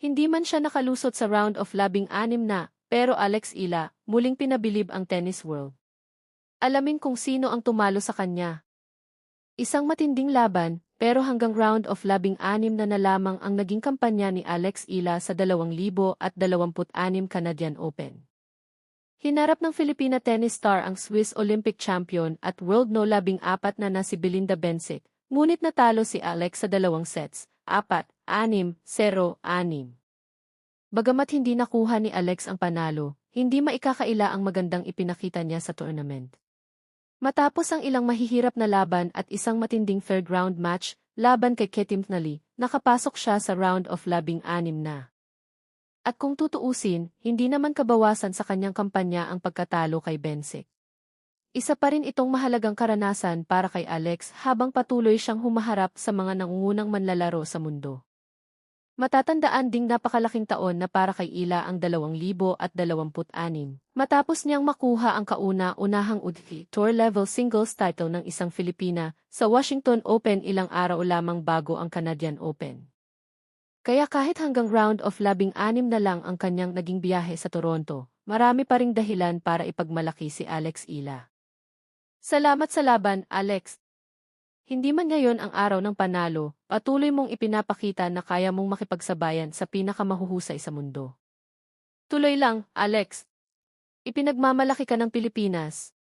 Hindi man siya nakalusot sa round of 16 na, pero Alex Ila, muling pinabilib ang tennis world. Alamin kung sino ang tumalo sa kanya. Isang matinding laban, pero hanggang round of 16 na lamang ang naging kampanya ni Alex Ila sa 2026 Canadian Open. Hinarap ng Filipina tennis star ang Swiss Olympic champion at world no 14 na si Belinda Bencic, ngunit natalo si Alex sa 2 sets, 4-6, 0-6. Bagamat hindi nakuha ni Alex ang panalo, hindi maikakaila ang magandang ipinakita niya sa tournament. Matapos ang ilang mahihirap na laban at isang matinding third round match, laban kay Ketim Tnali, nakapasok siya sa round of 16 na. At kung tutuusin, hindi naman kabawasan sa kanyang kampanya ang pagkatalo kay Bencic. Isa pa rin itong mahalagang karanasan para kay Alex habang patuloy siyang humaharap sa mga nangungunang manlalaro sa mundo. Matatandaan ding napakalaking taon na para kay Ila ang 2026 matapos niyang makuha ang kauna-unahang UTP Tour Level Singles title ng isang Filipina sa Washington Open ilang araw lamang bago ang Canadian Open. Kaya kahit hanggang round of 16 na lang ang kanyang naging biyahe sa Toronto, marami pa ring dahilan para ipagmalaki si Alex Ila. Salamat sa laban, Alex! Hindi man ngayon ang araw ng panalo, patuloy mong ipinapakita na kaya mong makipagsabayan sa pinakamahuhusay sa mundo. Tuloy lang, Alex. Ipinagmamalaki ka ng Pilipinas.